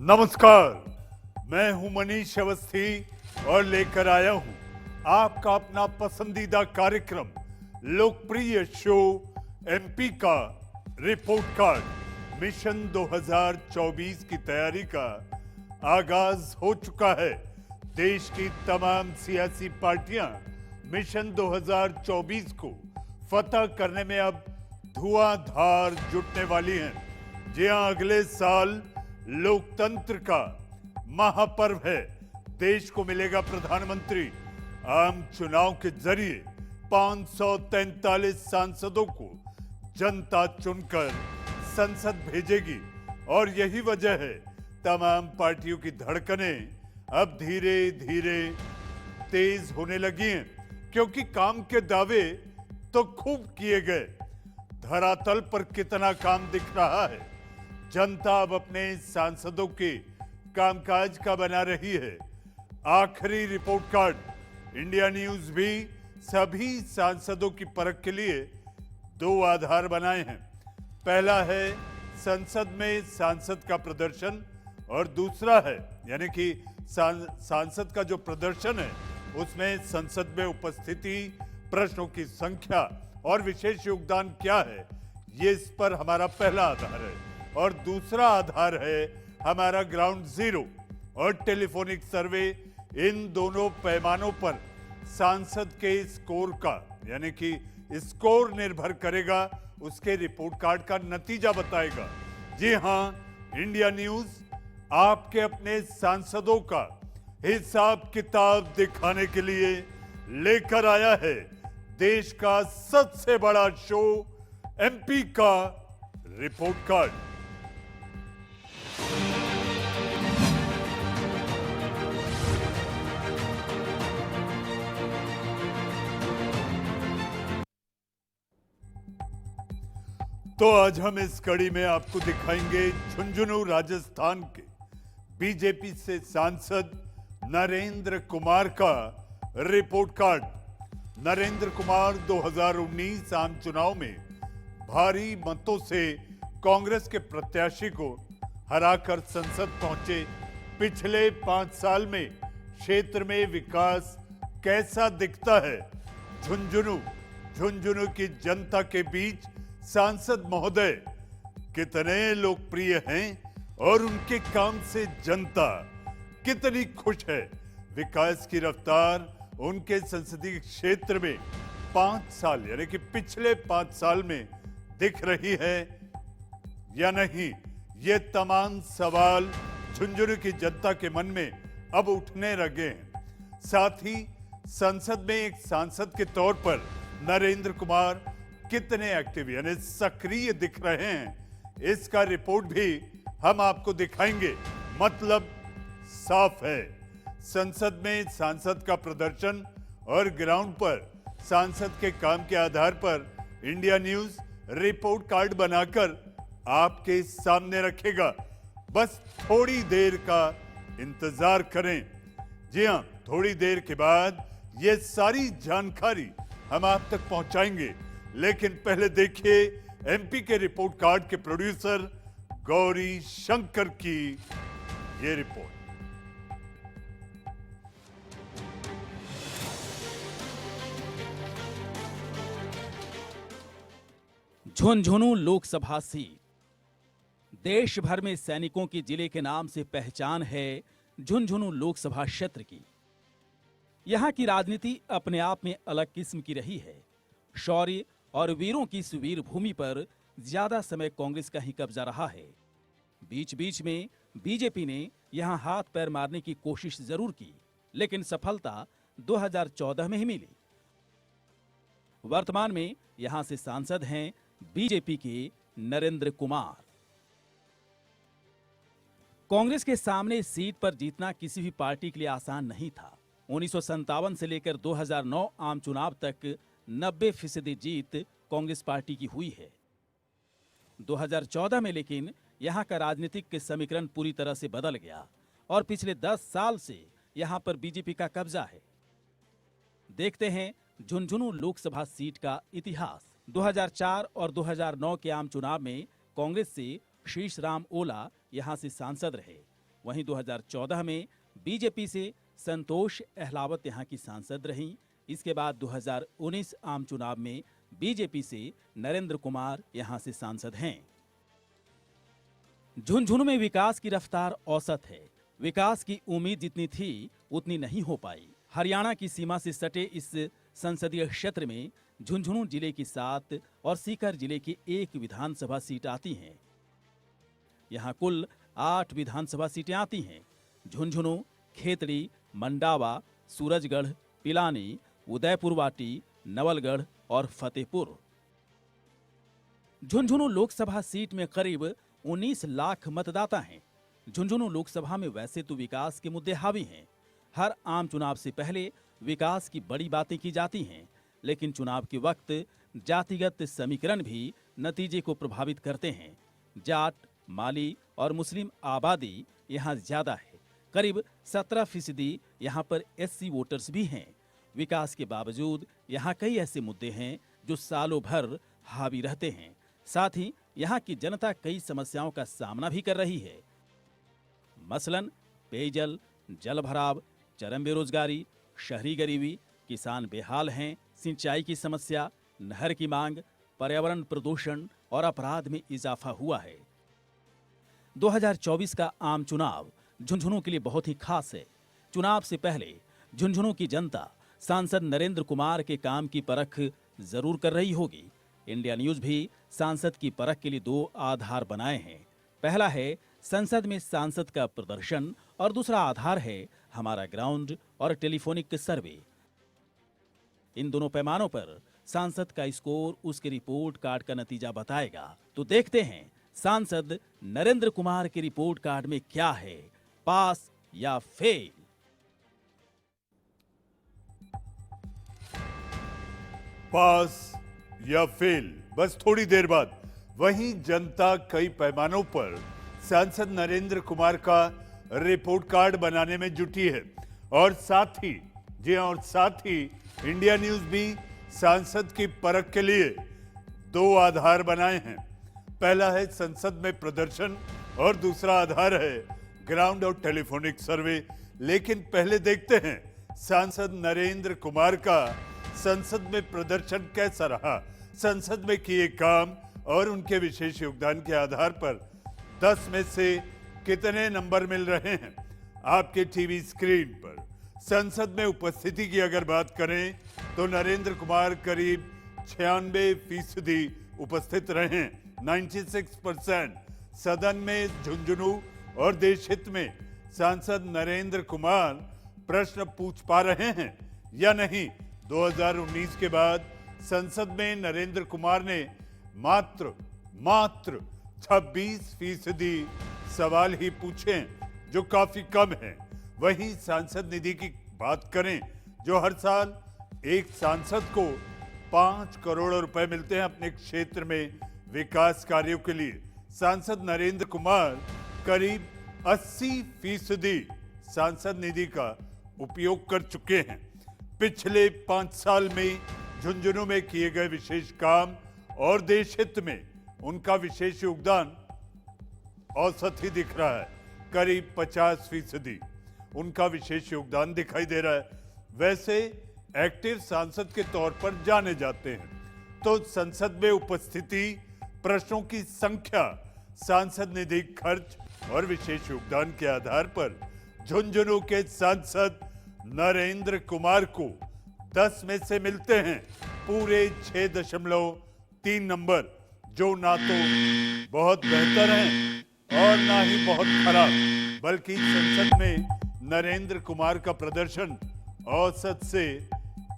नमस्कार, मैं हूं मनीष अवस्थी और लेकर आया हूं आपका अपना पसंदीदा कार्यक्रम लोकप्रिय शो एमपी का रिपोर्ट कार्ड। मिशन 2024 की तैयारी का आगाज हो चुका है। देश की तमाम सियासी पार्टियां मिशन 2024 को फतह करने में अब धुआंधार जुटने वाली हैं। जी हां, अगले साल लोकतंत्र का महापर्व है। देश को मिलेगा प्रधानमंत्री। आम चुनाव के जरिए 543 सांसदों को जनता चुनकर संसद भेजेगी और यही वजह है तमाम पार्टियों की धड़कनें अब धीरे धीरे तेज होने लगी हैं, क्योंकि काम के दावे तो खूब किए गए, धरातल पर कितना काम दिख रहा है। जनता अब अपने सांसदों के कामकाज का बना रही है। आखिरी रिपोर्ट कार्ड इंडिया न्यूज भी सभी सांसदों की परख के लिए दो आधार बनाए हैं। पहला है संसद में सांसद का प्रदर्शन और दूसरा है यानी कि सांसद का जो प्रदर्शन है उसमें संसद में उपस्थिति, प्रश्नों की संख्या और विशेष योगदान क्या है, ये इस पर हमारा पहला आधार है। और दूसरा आधार है हमारा ग्राउंड जीरो और टेलीफोनिक सर्वे। इन दोनों पैमानों पर सांसद के स्कोर का यानी कि स्कोर निर्भर करेगा, उसके रिपोर्ट कार्ड का नतीजा बताएगा। जी हां, इंडिया न्यूज आपके अपने सांसदों का हिसाब किताब दिखाने के लिए लेकर आया है देश का सबसे बड़ा शो एमपी का रिपोर्ट कार्ड। तो आज हम इस कड़ी में आपको दिखाएंगे झुंझुनू राजस्थान के बीजेपी से सांसद नरेंद्र कुमार का रिपोर्ट कार्ड। नरेंद्र कुमार 2019 आम चुनाव में भारी मतों से कांग्रेस के प्रत्याशी को हराकर संसद पहुंचे। पिछले 5 साल में क्षेत्र में विकास कैसा दिखता है, झुंझुनू की जनता के बीच सांसद महोदय कितने लोकप्रिय हैं और उनके काम से जनता कितनी खुश है, विकास की रफ्तार उनके संसदीय क्षेत्र में 5 साल यानी कि पिछले 5 साल में दिख रही है या नहीं, ये तमाम सवाल झुंझुनू की जनता के मन में अब उठने लगे हैं। साथ ही संसद में एक सांसद के तौर पर नरेंद्र कुमार कितने एक्टिव यानी सक्रिय दिख रहे हैं, इसका रिपोर्ट भी हम आपको दिखाएंगे। मतलब साफ है, संसद में सांसद का प्रदर्शन और ग्राउंड पर सांसद के काम के आधार पर इंडिया न्यूज रिपोर्ट कार्ड बनाकर आपके सामने रखेगा। बस थोड़ी देर का इंतजार करें। जी हां, थोड़ी देर के बाद ये सारी जानकारी हम आप तक पहुंचाएंगे, लेकिन पहले देखिए एमपी के रिपोर्ट कार्ड के प्रोड्यूसर गौरी शंकर की ये रिपोर्ट। झुंझुनू लोकसभा सीट देश भर में सैनिकों के जिले के नाम से पहचान है झुंझुनू लोकसभा क्षेत्र की। यहां की राजनीति अपने आप में अलग किस्म की रही है। शौर्य और वीरों की सुवीर भूमि पर ज्यादा समय कांग्रेस का ही कब्जा रहा है। बीच बीच में बीजेपी ने यहां हाथ पैर मारने की कोशिश जरूर की, लेकिन सफलता 2014 में ही मिली। वर्तमान में यहां से सांसद हैं बीजेपी के नरेंद्र कुमार। कांग्रेस के सामने इस सीट पर जीतना किसी भी पार्टी के लिए आसान नहीं था। 1957 से लेकर 2009 आम चुनाव तक 90% जीत कांग्रेस पार्टी की हुई है। 2014 में लेकिन यहां का राजनीतिक समीकरण पूरी तरह से बदल गया और पिछले 10 साल से यहां पर बीजेपी का कब्जा है। देखते हैं झुंझुनू लोकसभा सीट का इतिहास। 2004 और 2009 के आम चुनाव में कांग्रेस से शीश राम ओला यहां से सांसद रहे। वहीं 2014 में बीजेपी से संतोष अहलावत यहां की सांसद रहीं। इसके बाद 2019 आम चुनाव में बीजेपी से नरेंद्र कुमार यहां से सांसद हैं। झुंझुनू में विकास की रफ्तार औसत है। विकास की उम्मीद जितनी थी उतनी नहीं हो पाई। हरियाणा की सीमा से सटे इस संसदीय क्षेत्र में झुंझुनू जिले की 7 और सीकर जिले की 1 विधानसभा सीट आती हैं। यहां कुल 8 विधानसभा सीटें आती हैं। झुंझुनू, खेतड़ी, मंडावा, सूरजगढ़, पिलानी, उदयपुरवाटी, नवलगढ़ और फतेहपुर। झुंझुनू लोकसभा सीट में करीब 19 लाख मतदाता हैं। झुंझुनू लोकसभा में वैसे तो विकास के मुद्दे हावी हैं। हर आम चुनाव से पहले विकास की बड़ी बातें की जाती हैं, लेकिन चुनाव के वक्त जातिगत समीकरण भी नतीजे को प्रभावित करते हैं। जाट, माली और मुस्लिम आबादी यहाँ ज्यादा है। करीब 17% यहाँ पर एससी वोटर्स भी हैं। विकास के बावजूद यहाँ कई ऐसे मुद्दे हैं जो सालों भर हावी रहते हैं। साथ ही यहाँ की जनता कई समस्याओं का सामना भी कर रही है। मसलन पेयजल, जल भराव, चरम बेरोजगारी, शहरी गरीबी, किसान बेहाल हैं, सिंचाई की समस्या, नहर की मांग, पर्यावरण प्रदूषण और अपराध में इजाफा हुआ है। 2024 का आम चुनाव झुंझुनू के लिए बहुत ही खास है। चुनाव से पहले झुंझुनू की जनता सांसद नरेंद्र कुमार के काम की परख जरूर कर रही होगी। इंडिया न्यूज भी सांसद की परख के लिए 2 आधार बनाए हैं। पहला है संसद में सांसद का प्रदर्शन और दूसरा आधार है हमारा ग्राउंड और टेलीफोनिक सर्वे। इन दोनों पैमानों पर सांसद का स्कोर उसके रिपोर्ट कार्ड का नतीजा बताएगा। तो देखते हैं सांसद नरेंद्र कुमार के रिपोर्ट कार्ड में क्या है, पास या फेल। पास या फेल, बस थोड़ी देर बाद। वहीं जनता कई पैमानों पर सांसद नरेंद्र कुमार का रिपोर्ट कार्ड बनाने में जुटी है। और साथ ही इंडिया न्यूज भी सांसद की परख के लिए 2 आधार बनाए हैं। पहला है संसद में प्रदर्शन और दूसरा आधार है ग्राउंड और टेलीफोनिक सर्वे। लेकिन पहले देखते हैं सांसद नरेंद्र कुमार का संसद में प्रदर्शन कैसा रहा। संसद में किए काम और उनके विशेष योगदान के आधार पर 10 में से कितने नंबर मिल रहे हैं आपके टीवी स्क्रीन पर। संसद में उपस्थिति की अगर बात करें तो नरेंद्र कुमार करीब 96% उपस्थित रहे, 96%। सदन में झुंझुनू और देश हित में सांसद नरेंद्र कुमार प्रश्न पूछ पा रहे हैं या नहीं। 2019 के बाद संसद में नरेंद्र कुमार ने मात्र 26% सवाल ही पूछे, जो काफी कम है। वहीं सांसद निधि की बात करें, जो हर साल एक सांसद को 5 करोड़ रुपए मिलते हैं अपने क्षेत्र में विकास कार्यों के लिए। सांसद नरेंद्र कुमार करीब 80% सांसद निधि का उपयोग कर चुके हैं। पिछले 5 साल में झुंझुनू में किए गए विशेष काम और देश हित में उनका विशेष योगदान औसत ही दिख रहा है। करीब 50% उनका विशेष योगदान दिखाई दे रहा है। वैसे एक्टिव सांसद के तौर पर जाने जाते हैं, तो संसद में उपस्थिति, प्रश्नों की संख्या, सांसद निधि खर्च और विशेष योगदान के आधार पर झुंझुनू के सांसद नरेंद्र कुमार को 10 में से मिलते हैं पूरे 6.3 नंबर, जो ना तो बहुत बेहतर हैं और ना ही बहुत खराब, बल्कि संसद में नरेंद्र कुमार का प्रदर्शन औसत से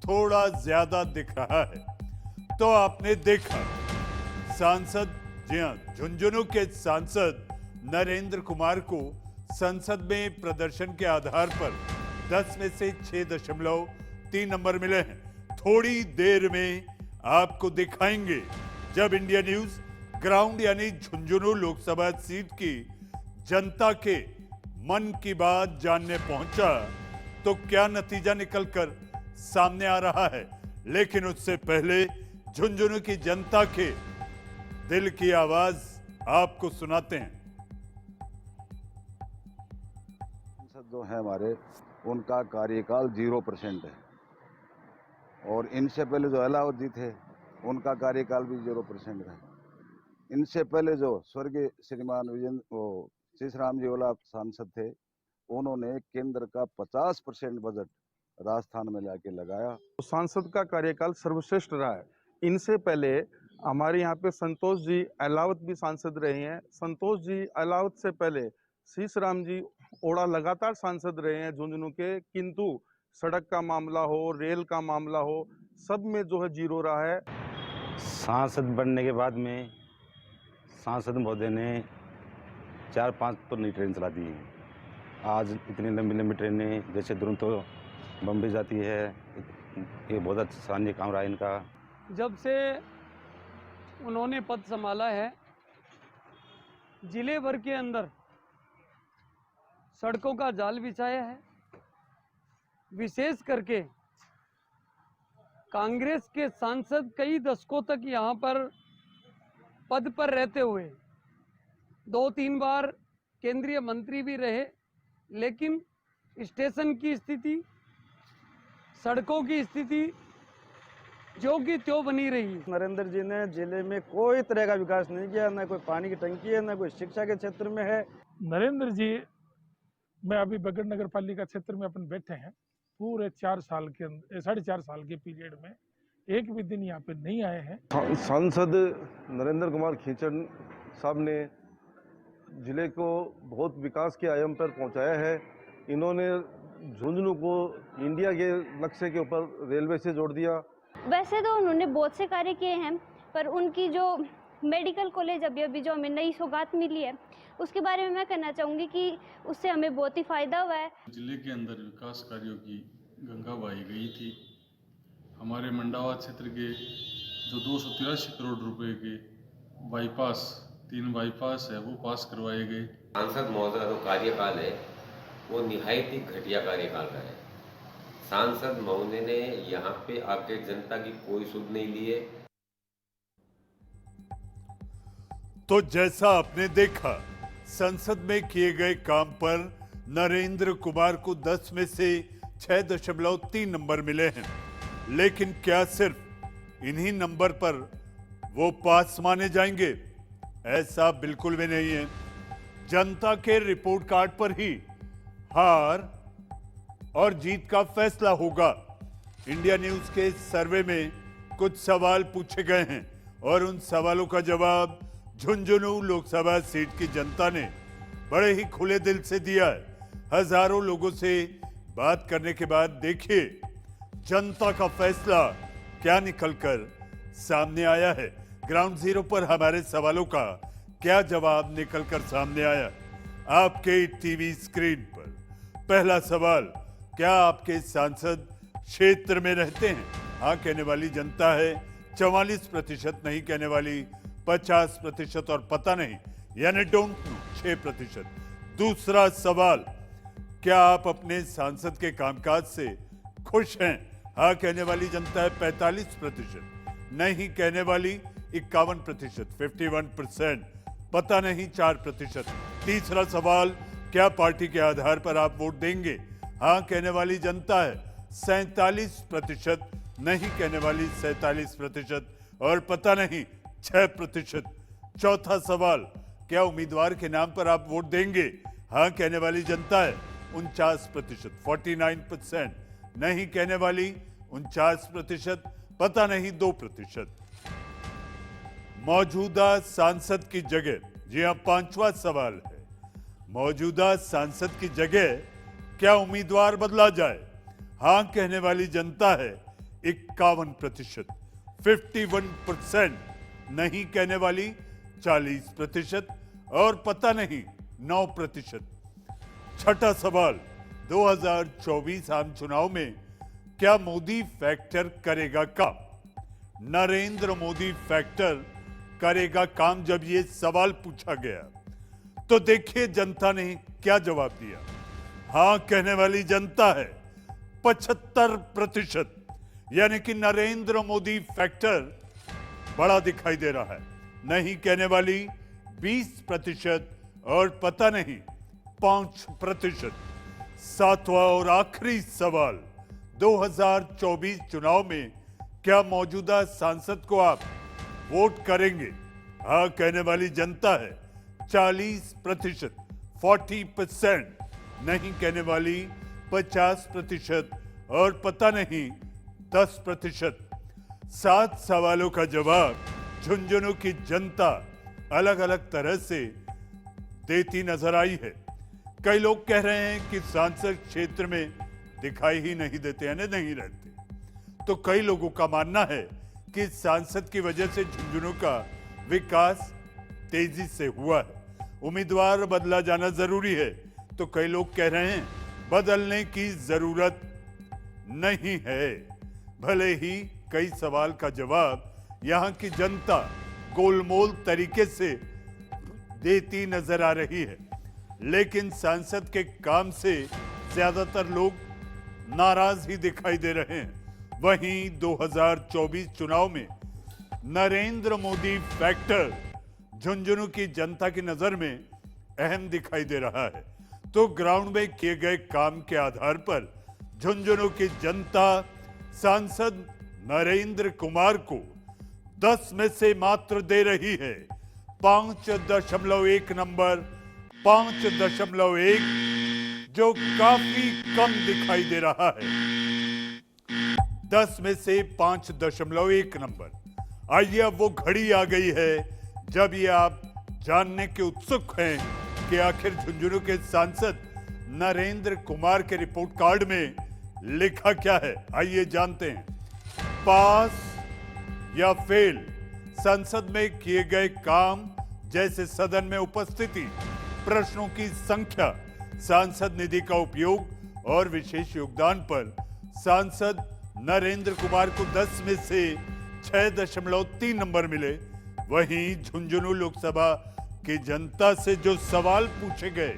थोड़ा ज्यादा दिख रहा है। तो आपने देखा सांसद, जी हां, झुंझुनू के सांसद नरेंद्र कुमार को संसद में प्रदर्शन के आधार पर 10 में से 6.3 नंबर मिले हैं। थोड़ी देर में आपको दिखाएंगे जब इंडिया न्यूज ग्राउंड यानी झुंझुनू लोकसभा सीट की जनता के मन की बात जानने पहुंचा तो क्या नतीजा निकलकर सामने आ रहा है। लेकिन उससे पहले झुंझुनू की जनता के दिल की आवाज आपको सुनाते हैं। सांसद जो है हमारे, उनका कार्यकाल 0% है, और इनसे पहले जो अलाउद्दीन जी थे उनका कार्यकाल भी 0% है। इनसे पहले जो स्वर्गीय श्रीमान शीशराम जी वाला सांसद थे, उन्होंने केंद्र का 50% बजट राजस्थान में लाके लगाया। सांसद का कार्यकाल सर्वश्रेष्ठ रहा है। इनसे पहले हमारे यहाँ पे संतोष जी अहलावत भी सांसद रहे हैं। संतोष जी अहलावत से पहले शीशराम जी ओड़ा लगातार सांसद रहे हैं झुंझुनू के, किंतु सड़क का मामला हो, रेल का मामला हो, सब में जो है 0 रहा है। सांसद बनने के बाद में सांसद महोदय ने 4-5 तो नई ट्रेन चला दी हैं। आज इतनी लंबी लंबी ट्रेनें जैसे दुरंतो बम्बई जाती है, ये बहुत अच्छा सराहनीय काम रहा है इनका। जब से उन्होंने पद संभाला है, जिले भर के अंदर सड़कों का जाल बिछाया है। विशेष करके कांग्रेस के सांसद कई दशकों तक यहाँ पर पद पर रहते हुए 2-3 बार केंद्रीय मंत्री भी रहे, लेकिन स्टेशन की स्थिति, सड़कों की स्थिति जो की त्यों बनी रही। नरेंद्र जी ने जिले में कोई तरह का विकास नहीं किया, न कोई पानी की टंकी है, न कोई शिक्षा के क्षेत्र में है। नरेंद्र जी, मैं अभी बगड़ नगर पालिका क्षेत्र में अपन बैठे हैं, पूरे 4 साल के 4.5 साल के पीरियड में एक भी दिन यहाँ पे नहीं आए हैं। सांसद नरेंद्र कुमार खींचड़ साहब ने जिले को बहुत विकास के आयाम पर पहुंचाया है। इन्होंने झुंझुनू को इंडिया के नक्शे के ऊपर रेलवे से जोड़ दिया। वैसे तो उन्होंने बहुत से कार्य किए हैं, पर उनकी जो मेडिकल कॉलेज अभी जो हमें नई सौगात मिली है, उसके बारे में मैं कहना चाहूँगी कि उससे हमें बहुत ही फायदा हुआ है। जिले के अंदर विकास कार्यों की गंगा बहाई गई थी। हमारे मंडावा क्षेत्र के जो 283 करोड़ रुपए के बाईपास, 3 बाईपास है, वो पास करवाए गए। सांसद महोदय का जो कार्यकाल है वो निहायत ही घटिया कार्यकाल रहा है। सांसद महोदय ने यहाँ पे आके जनता की कोई सुध नहीं ली है। तो जैसा आपने देखा, संसद में किए गए काम पर नरेंद्र कुमार को 10 में से 6.3 नंबर मिले हैं, लेकिन क्या सिर्फ इन्हीं नंबर पर वो पास माने जाएंगे? ऐसा बिल्कुल भी नहीं है। जनता के रिपोर्ट कार्ड पर ही हार और जीत का फैसला होगा। इंडिया न्यूज के सर्वे में कुछ सवाल पूछे गए हैं और उन सवालों का जवाब झुंझुनू लोकसभा सीट की जनता ने बड़े ही खुले दिल से दिया है। हजारों लोगों से बात करने के बाद देखिए जनता का फैसला क्या निकलकर सामने आया है। ग्राउंड जीरो पर हमारे सवालों का क्या जवाब निकलकर सामने आया आपके टीवी स्क्रीन पर। पहला सवाल, क्या आपके सांसद क्षेत्र में रहते हैं? हाँ कहने वाली जनता है 44%, नहीं कहने वाली 50% और पता नहीं यानी डोंट नो 6%। दूसरा सवाल, क्या आप अपने सांसद के कामकाज से खुश हैं? हाँ कहने वाली जनता है 45%, नहीं कहने वाली 51%, 51%, पता नहीं 4%। तीसरा सवाल, क्या पार्टी के आधार पर आप वोट देंगे? हाँ कहने वाली जनता है 47%, नहीं कहने वाली 47% और पता नहीं 6%। चौथा सवाल, क्या उम्मीदवार के नाम पर आप वोट देंगे? हाँ कहने वाली जनता है 49%, 49%, नहीं कहने वाली 49%, पता नहीं 2%। मौजूदा सांसद की जगह, जी हां, 5वां सवाल है, मौजूदा सांसद की जगह क्या उम्मीदवार बदला जाए? हां कहने वाली जनता है 51%, 51%, नहीं कहने वाली 40% और पता नहीं 9%। छठा सवाल, 2024 आम चुनाव में क्या मोदी फैक्टर करेगा काम? नरेंद्र मोदी फैक्टर करेगा काम जब ये सवाल पूछा गया तो देखिए जनता ने क्या जवाब दिया। हां कहने वाली जनता है 75%, यानी कि नरेंद्र मोदी फैक्टर बड़ा दिखाई दे रहा है। नहीं कहने वाली 20% और पता नहीं 5%। सातवां और आखिरी सवाल, 2024 चुनाव में क्या मौजूदा सांसद को आप वोट करेंगे? हाँ कहने वाली जनता है 40%, 40%, नहीं कहने वाली 50% और पता नहीं 10%। 7 सवालों का जवाब झुंझुनू की जनता अलग अलग तरह से देती नजर आई है। कई लोग कह रहे हैं कि सांसद क्षेत्र में दिखाई ही नहीं देते यानी नहीं रहते, तो कई लोगों का मानना है कि सांसद की वजह से झुंझुनू का विकास तेजी से हुआ है। उम्मीदवार बदला जाना जरूरी है, तो कई लोग कह रहे हैं बदलने की जरूरत नहीं है। भले ही कई सवाल का जवाब यहां की जनता गोलमोल तरीके से देती नजर आ रही है, लेकिन सांसद के काम से ज्यादातर लोग नाराज ही दिखाई दे रहे हैं। वहीं 2024 चुनाव में नरेंद्र मोदी फैक्टर झुंझुनू की जनता की नजर में अहम दिखाई दे रहा है, तो ग्राउंड में किए गए काम के आधार पर झुंझुनू की जनता सांसद नरेंद्र कुमार को 10 में से मात्र दे रही है 5.1 नंबर, 5.1, जो काफी कम दिखाई दे रहा है। 10 में से 5.1 नंबर। आइए अब वो घड़ी आ गई है जब ये आप जानने के उत्सुक हैं कि आखिर झुंझुनू के सांसद नरेंद्र कुमार के रिपोर्ट कार्ड में लिखा क्या है। आइए जानते हैं। पास या फेल, संसद में किए गए काम जैसे सदन में उपस्थिति, प्रश्नों की संख्या, सांसद निधि का उपयोग और विशेष योगदान पर सांसद नरेंद्र कुमार को 10 में से 6.3 नंबर मिले। वहीं झुंझुनू लोकसभा की जनता से जो सवाल पूछे गए,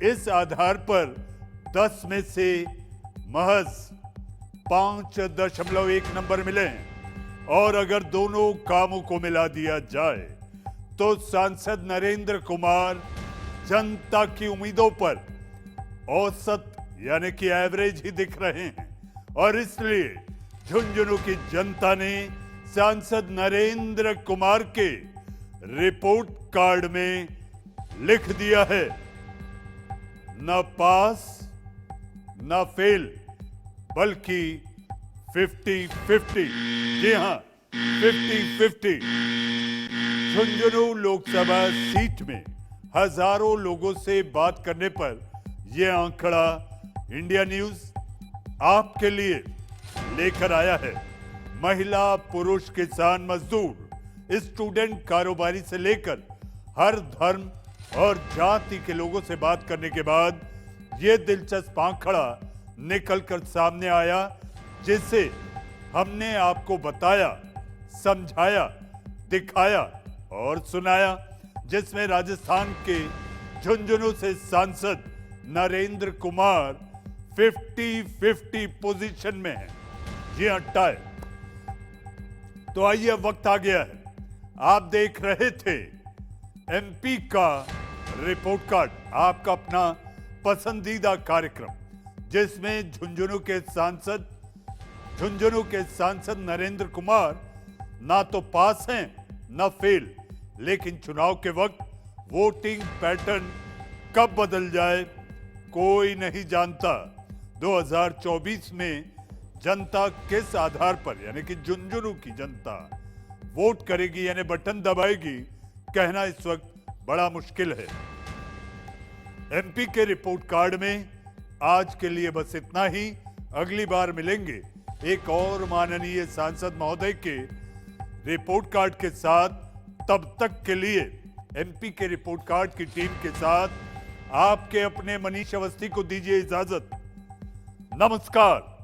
इस आधार पर 10 में से महज 5.1 नंबर मिले हैं। और अगर दोनों कामों को मिला दिया जाए तो सांसद नरेंद्र कुमार जनता की उम्मीदों पर औसत यानी कि एवरेज ही दिख रहे हैं, और इसलिए झुंझुनू की जनता ने सांसद नरेंद्र कुमार के रिपोर्ट कार्ड में लिख दिया है न पास न फेल, बल्कि 50-50। जी हां, 50-50। झुंझुनू लोकसभा सीट में हजारों लोगों से बात करने पर यह आंकड़ा इंडिया न्यूज आपके लिए लेकर आया है। महिला, पुरुष, किसान, मजदूर, स्टूडेंट, कारोबारी से लेकर हर धर्म और जाति के लोगों से बात करने के बाद यह दिलचस्प आंकड़ा निकलकर सामने आया, जिसे हमने आपको बताया, समझाया, दिखाया और सुनाया, जिसमें राजस्थान के झुंझुनू से सांसद नरेंद्र कुमार 50-50 पोजीशन में है। जी हाँ, टाई। तो आइए वक्त आ गया है। आप देख रहे थे एमपी का रिपोर्ट कार्ड, आपका अपना पसंदीदा कार्यक्रम, जिसमें झुंझुनू के सांसद नरेंद्र कुमार ना तो पास हैं ना फेल, लेकिन चुनाव के वक्त वोटिंग पैटर्न कब बदल जाए कोई नहीं जानता। 2024 में जनता किस आधार पर, यानी कि झुंझुनू की जनता वोट करेगी यानी बटन दबाएगी, कहना इस वक्त बड़ा मुश्किल है। एमपी के रिपोर्ट कार्ड में आज के लिए बस इतना ही। अगली बार मिलेंगे एक और माननीय सांसद महोदय के रिपोर्ट कार्ड के साथ। तब तक के लिए एमपी के रिपोर्ट कार्ड की टीम के साथ आपके अपने मनीष अवस्थी को दीजिए इजाजत। नमस्कार।